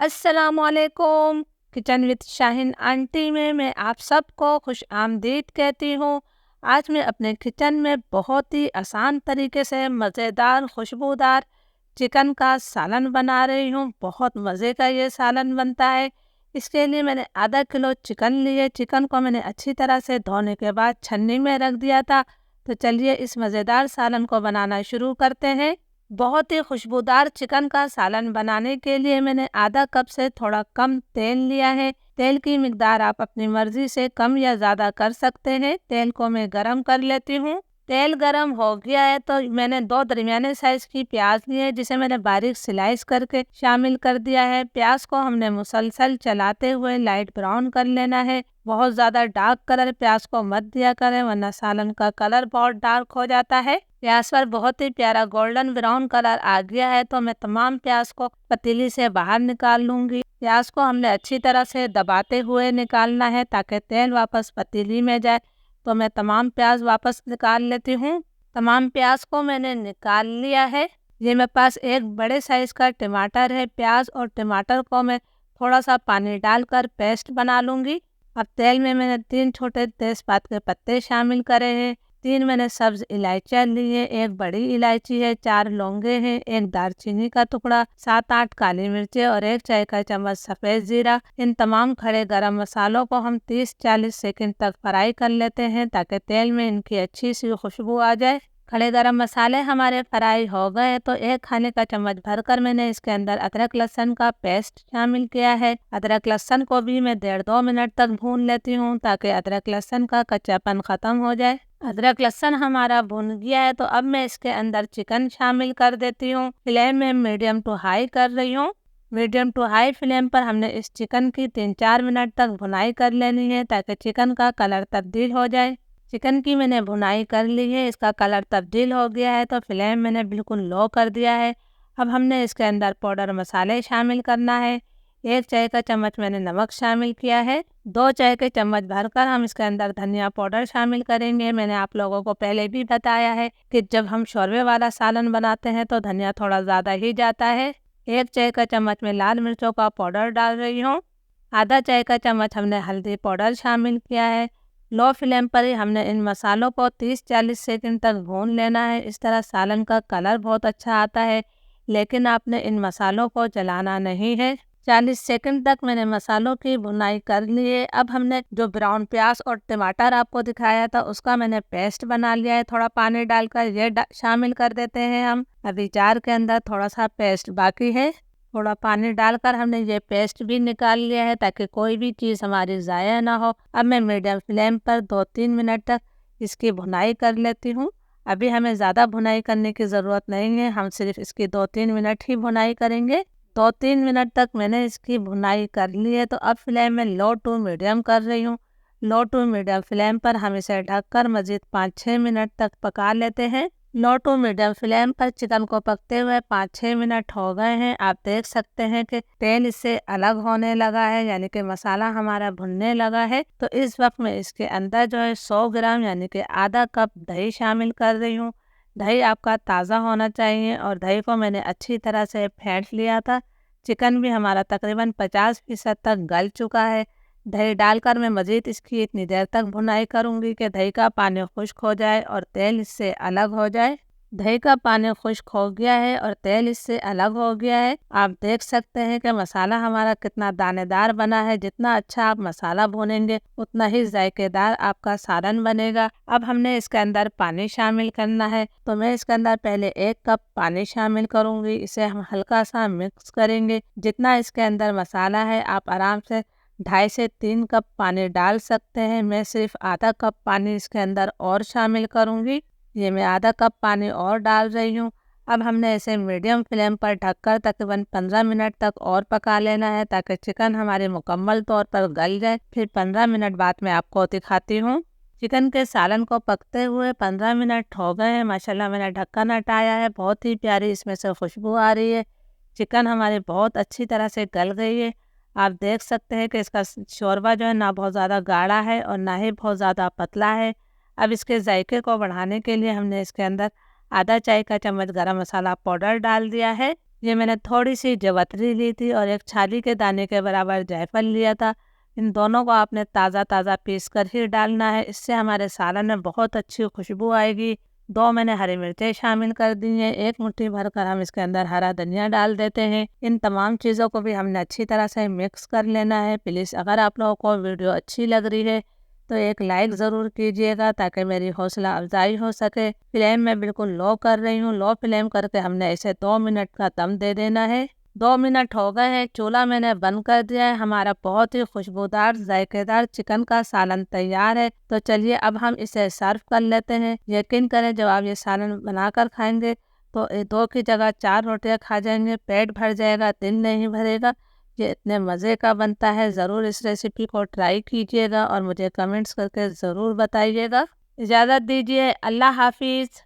अस्सलामुअलैकुम। Kitchen with Shaheen aunty में मैं आप सबको खुश आमदीद कहती हूँ। आज मैं अपने किचन में बहुत ही आसान तरीके से मज़ेदार खुशबूदार चिकन का सालन बना रही हूँ। बहुत मज़े का ये सालन बनता है। इसके लिए मैंने आधा किलो चिकन लिए। चिकन को मैंने अच्छी तरह से धोने के बाद छन्नी में रख दिया था। तो चलिए इस मज़ेदार सालन को बनाना शुरू करते हैं। बहुत ही खुशबूदार चिकन का सालन बनाने के लिए मैंने आधा कप से थोड़ा कम तेल लिया है। तेल की मिकदार आप अपनी मर्जी से कम या ज़्यादा कर सकते हैं। तेल को मैं गरम कर लेती हूँ। तेल गरम हो गया है तो मैंने 2 दरमियाने साइज की प्याज ली है, जिसे मैंने बारीक स्लाइस करके शामिल कर दिया है। प्याज को हमने मुसलसल चलाते हुए लाइट ब्राउन कर लेना है। बहुत ज़्यादा डार्क कलर प्याज को मत दिया करें, वरना सालन का कलर बहुत डार्क हो जाता है। प्याज पर बहुत ही प्यारा गोल्डन ब्राउन कलर आ गया है तो मैं तमाम प्याज को पतीली से बाहर निकाल लूंगी। प्याज को हमने अच्छी तरह से दबाते हुए निकालना है ताकि तेल वापस पतीली में जाए। तो मैं तमाम प्याज वापस निकाल लेती हूँ। तमाम प्याज को मैंने निकाल लिया है। ये मेरे पास एक बड़े साइज का टमाटर है। प्याज और टमाटर को मैं थोड़ा सा पानी डालकर पेस्ट बना लूंगी। अब तेल में मैंने 3 छोटे तेजपात के पत्ते शामिल करे हैं। 3 मैंने सब्ज इलायचियाँ ली है। 1 बड़ी इलायची है, 4 लौंगे हैं, 1 दालचीनी का टुकड़ा, 7-8 काली मिर्चें और 1 चाय का चम्मच सफ़ेद जीरा। इन तमाम खड़े गरम मसालों को हम 30-40 सेकंड तक फ्राई कर लेते हैं ताकि तेल में इनकी अच्छी सी खुशबू आ जाए। खड़े गरम मसाले हमारे फ्राई हो गए तो 1 खाने का चम्मच भरकर मैंने इसके अंदर अदरक लहसुन का पेस्ट शामिल किया है। अदरक लहसुन को भी मैं 1.5-2 मिनट तक भून लेती हूँ ताकि अदरक लहसुन का कच्चापन ख़त्म हो जाए। अदरक लहसुन हमारा भुन गया है तो अब मैं इसके अंदर चिकन शामिल कर देती हूँ। फ्लेम में मीडियम टू हाई कर रही हूँ। मीडियम टू हाई फ्लेम पर हमने इस चिकन की 3-4 मिनट तक भुनाई कर लेनी है ताकि चिकन का कलर तब्दील हो जाए। चिकन की मैंने भुनाई कर ली है, इसका कलर तब्दील हो गया है तो फ्लेम मैंने बिल्कुल लो कर दिया है। अब हमने इसके अंदर पाउडर मसाले शामिल करना है। 1 चाय का चम्मच मैंने नमक शामिल किया है। 2 चाय के चम्मच भरकर हम इसके अंदर धनिया पाउडर शामिल करेंगे। मैंने आप लोगों को पहले भी बताया है कि जब हम शोरबे वाला सालन बनाते हैं तो धनिया थोड़ा ज़्यादा ही जाता है। 1 चाय का चम्मच में लाल मिर्चों का पाउडर डाल रही हूँ। आधा चाय का चम्मच हमने हल्दी पाउडर शामिल किया है। लो फ्लेम पर ही हमने इन मसालों को 30-40 सेकंड तक भून लेना है। इस तरह सालन का कलर बहुत अच्छा आता है, लेकिन आपने इन मसालों को जलाना नहीं है। 40 सेकंड तक मैंने मसालों की भुनाई कर ली है। अब हमने जो ब्राउन प्याज और टमाटर आपको दिखाया था उसका मैंने पेस्ट बना लिया है। थोड़ा पानी डालकर ये शामिल कर देते हैं हम। अभी जार के अंदर थोड़ा सा पेस्ट बाकी है। थोड़ा पानी डालकर हमने ये पेस्ट भी निकाल लिया है ताकि कोई भी चीज़ हमारी ज़ाया ना हो। अब मैं मीडियम फ्लेम पर 2-3 मिनट तक इसकी भुनाई कर लेती हूँ। अभी हमें ज़्यादा भुनाई करने की ज़रूरत नहीं है, हम सिर्फ इसकी 2-3 मिनट ही भुनाई करेंगे। 2-3 मिनट तक मैंने इसकी भुनाई कर ली है तो अब फ्लेम में लो टू मीडियम कर रही हूँ। लो टू मीडियम फ्लेम पर हम इसे ढककर मज़ीद 5-6 मिनट तक पका लेते हैं। लो टू मीडियम फ्लेम पर चिकन को पकते हुए 5-6 मिनट हो गए हैं। आप देख सकते हैं कि तेल इससे अलग होने लगा है, यानी कि मसाला हमारा भुनने लगा है। तो इस वक्त मैं इसके अंदर जो है 100 ग्राम यानी कि आधा कप दही शामिल कर रही हूँ। दही आपका ताज़ा होना चाहिए और दही को मैंने अच्छी तरह से फेंट लिया था। चिकन भी हमारा तकरीबन 50% तक गल चुका है। दही डालकर मैं मज़ीद इसकी इतनी देर तक भुनाई करूंगी कि दही का पानी खुश्क हो जाए और तेल इससे अलग हो जाए। दही का पानी खुश्क हो गया है और तेल इससे अलग हो गया है। आप देख सकते हैं कि मसाला हमारा कितना दानेदार बना है। जितना अच्छा आप मसाला भूनेंगे उतना ही जायकेदार आपका सालन बनेगा। अब हमने इसके अंदर पानी शामिल करना है तो मैं इसके अंदर पहले 1 कप पानी शामिल करूंगी। इसे हम हल्का सा मिक्स करेंगे। जितना इसके अंदर मसाला है आप आराम से 2.5 से 3 कप पानी डाल सकते हैं। मैं सिर्फ आधा कप पानी इसके अंदर और शामिल करूंगी। ये मैं आधा कप पानी और डाल रही हूँ। अब हमने इसे मीडियम फ्लेम पर ढककर तकरीबन 15 मिनट तक और पका लेना है ताकि चिकन हमारे मुकम्मल तौर पर गल जाए। फिर 15 मिनट बाद मैं आपको दिखाती हूँ। चिकन के सालन को पकते हुए 15 मिनट हो गए हैं। माशाल्लाह मैंने ढक्कन हटाया है, बहुत ही प्यारी इसमें से खुशबू आ रही है। चिकन हमारी बहुत अच्छी तरह से गल गई है। आप देख सकते हैं कि इसका शोरबा जो है ना बहुत ज़्यादा गाढ़ा है और ना ही बहुत ज़्यादा पतला है। अब इसके जायके को बढ़ाने के लिए हमने इसके अंदर आधा चाय का चम्मच गरम मसाला पाउडर डाल दिया है। ये मैंने थोड़ी सी जवतरी ली थी और एक छाली के दाने के बराबर जायफल लिया था। इन दोनों को आपने ताज़ा ताज़ा पीस कर ही डालना है, इससे हमारे सालन में बहुत अच्छी खुशबू आएगी। 2 मैंने हरी मिर्चें शामिल कर दी हैं, 1 मुट्ठी भरकर हम इसके अंदर हरा धनिया डाल देते हैं। इन तमाम चीज़ों को भी हमने अच्छी तरह से मिक्स कर लेना है। प्लीज़ अगर आप लोगों को वीडियो अच्छी लग रही है तो एक लाइक ज़रूर कीजिएगा ताकि मेरी हौसला अफजाई हो सके। फ्लेम मैं बिल्कुल लो कर रही हूँ, लो फ्लेम करके हमने इसे 2 मिनट का दम दे देना है। 2 मिनट हो गए हैं, चूल्हा मैंने बंद कर दिया है। हमारा बहुत ही खुशबूदार जायकेदार चिकन का सालन तैयार है। तो चलिए अब हम इसे सर्व कर लेते हैं। यकीन करें जब आप ये सालन बनाकर खाएंगे तो 2 की जगह 4 रोटियां खा जाएंगे, पेट भर जाएगा, दिल नहीं भरेगा। ये इतने मज़े का बनता है। ज़रूर इस रेसिपी को ट्राई कीजिएगा और मुझे कमेंट्स करके ज़रूर बताइएगा। इजाज़त दीजिए, अल्लाह हाफिज़।